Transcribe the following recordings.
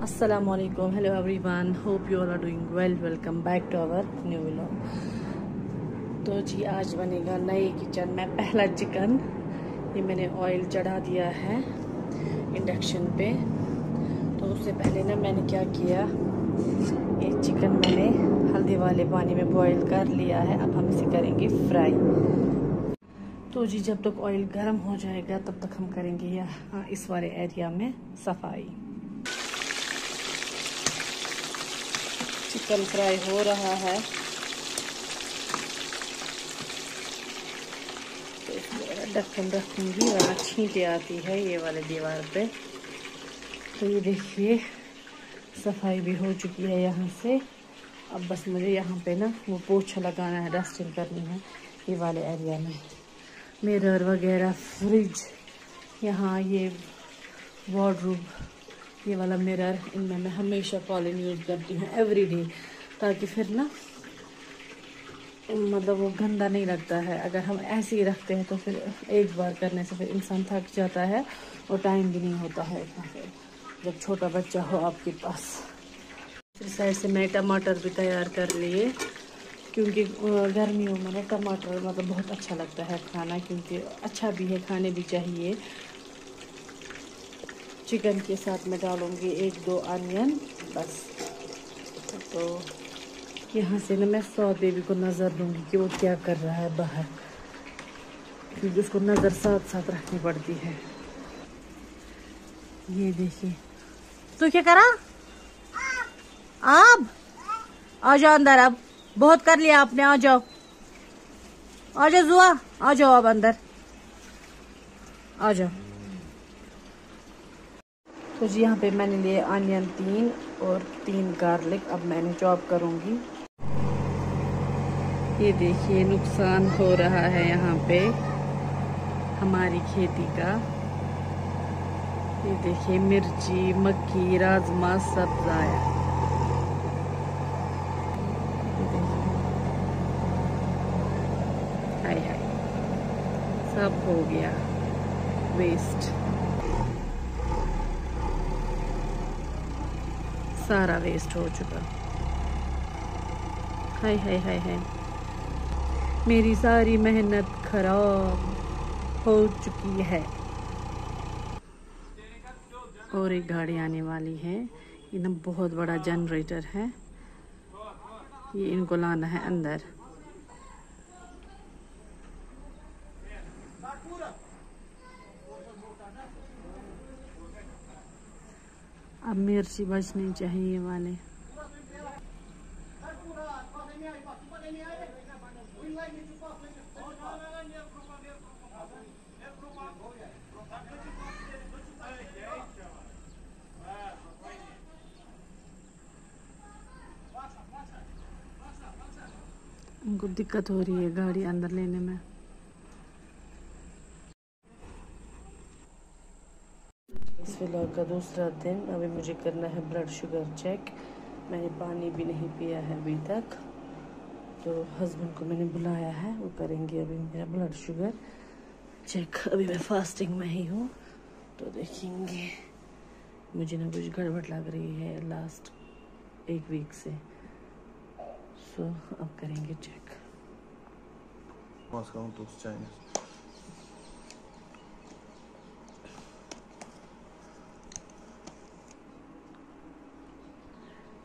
Assalamualaikum, hello everyone, hope you all are doing well. Welcome back to our new vlog. तो जी आज बनेगा नए kitchen में पहला चिकन। ये मैंने ऑयल चढ़ा दिया है इंडक्शन पे। तो उससे पहले ना मैंने क्या किया, ये चिकन मैंने हल्दी वाले पानी में बॉईल कर लिया है। अब हम इसे करेंगे फ्राई। तो जी जब तक ऑयल गर्म हो जाएगा तब तक हम करेंगे यहाँ इस वाले एरिया में सफाई। चिकन फ्राई हो रहा है तो इसमें ढक्कन रखूंगी वरना छींटे आती है ये वाले दीवार पे। तो ये देखिए सफाई भी हो चुकी है यहाँ से। अब बस मुझे यहाँ पे ना वो पोछा लगाना है, डस्टिंग करनी है ये वाले एरिया में। मिरर वगैरह, फ्रिज, यहाँ ये वार्डरोब, ये वाला मिरर, इनमें मैं हमेशा कॉलिन यूज़ करती हूँ एवरीडे, ताकि फिर ना मतलब वो गंदा नहीं लगता है। अगर हम ऐसे ही रखते हैं तो फिर एक बार करने से फिर इंसान थक जाता है और टाइम भी नहीं होता है इतना, फिर जब छोटा बच्चा हो आपके पास। इस साइड से मैं टमाटर भी तैयार कर लिए, क्योंकि गर्मियों में ना टमाटर मतलब बहुत अच्छा लगता है खाना, क्योंकि अच्छा भी है, खाने भी चाहिए। चिकन के साथ मैं डालूँगी 1-2 अनियन बस। तो यहाँ से ना मैं सौदेवी को नज़र दूँगी कि वो क्या कर रहा है बाहर, क्योंकि उसको नज़र साथ साथ रखनी पड़ती है। ये देखिए तो क्या करा, आप आ जाओ अंदर, अब बहुत कर लिया आपने, आ जाओ आ जाओ जुआ, आ जाओ अब अंदर आ जाओ। तो जी यहाँ पे मैंने लिए अनियन 3 और 3 गार्लिक, अब मैंने चॉप करूँगी। ये देखिए नुकसान हो रहा है यहाँ पे हमारी खेती का। ये देखिए मिर्ची, मक्की, राजमा सब ज़ाया। हाय हाय सब हो गया वेस्ट, सारा वेस्ट हो चुका। हाय हाय हाय हाय मेरी सारी मेहनत खराब हो चुकी है। और एक गाड़ी आने वाली है, ये ना बहुत बड़ा जनरेटर है, ये इनको लाना है अंदर। अब मिर्ची बचनी चाहिए वाले। उनको दिक्कत हो रही है गाड़ी अंदर लेने में। इस व्लॉग का दूसरा दिन, अभी मुझे करना है ब्लड शुगर चेक। मैंने पानी भी नहीं पिया है अभी तक, तो हस्बैंड को मैंने बुलाया है, वो करेंगे अभी मेरा ब्लड शुगर चेक। अभी मैं फास्टिंग में ही हूँ, तो देखेंगे। मुझे ना कुछ गड़बड़ लग रही है लास्ट 1 वीक से, सो अब करेंगे चेक।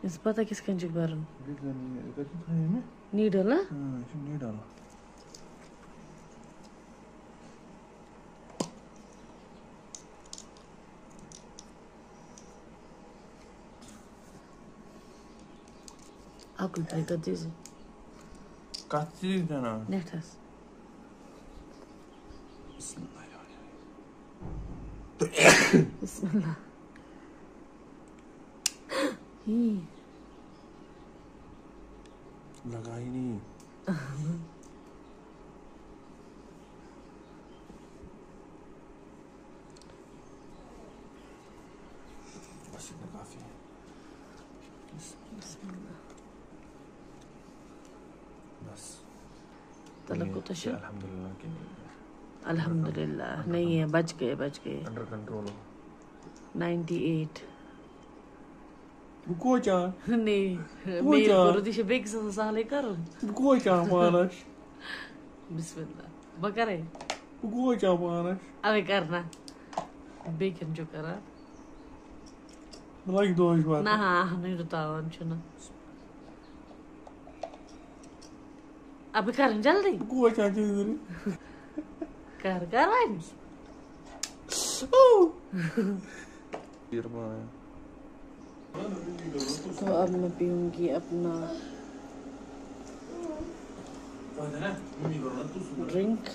इस पता किस कंज बर needle needle Akıl payda dizi. Kaçtı sana. Netas. Bismillahirrahmanirrahim. Bismillah. ही लगा ही नहीं। बस इतना काफी है। बिस्मिल्लाह। बस तलब को तो अल्हम्दुलिल्लाह के नहीं है। अल्हम्दुलिल्लाह नहीं है, बच गए अंडर कंट्रोल हो। 98 Koçan. Nee, Goed, meer ja. voor die big sale karon. Koçan panas. Bismillah. Bakare. Koçan panas. Ave karna. Bacon jo kara. Like dois baat. Na, नहीं बताओ अंशुना. अबे करन जल्दी. Koçan çizdir. कर कर भाई. Firmaya. तो अब मैं पीऊंगी अपना ड्रिंक.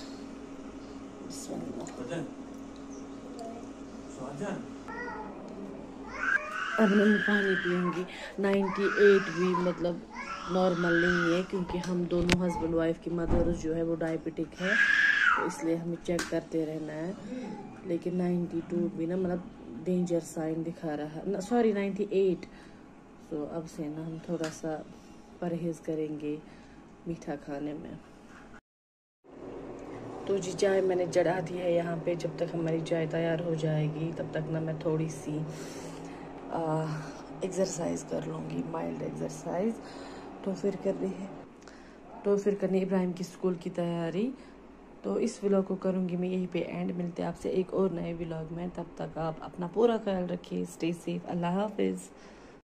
अब मैं पानी पीऊंगी. 98 भी मतलब नॉर्मल नहीं है क्योंकि हम दोनों हस्बैंड वाइफ की मदर जो है वो डायबिटिक है, तो इसलिए हमें चेक करते रहना है. लेकिन 92 भी ना मतलब डेंजर साइन दिखा रहा है. सॉरी 98. तो अब से ना हम थोड़ा सा परहेज करेंगे मीठा खाने में. तो जी चाय मैंने चढ़ा दी है यहाँ पे. जब तक हमारी चाय तैयार हो जाएगी तब तक ना मैं थोड़ी सी एक्सरसाइज कर लूँगी, माइल्ड एक्सरसाइज. तो फिर करनी इब्राहिम की स्कूल की तैयारी. तो इस व्लॉग को करूँगी मैं यहीं पे एंड. मिलते हैं आपसे एक और नए व्लॉग में. तब तक आप अपना पूरा ख्याल रखिए. Stay safe. अल्लाह हाफिज़.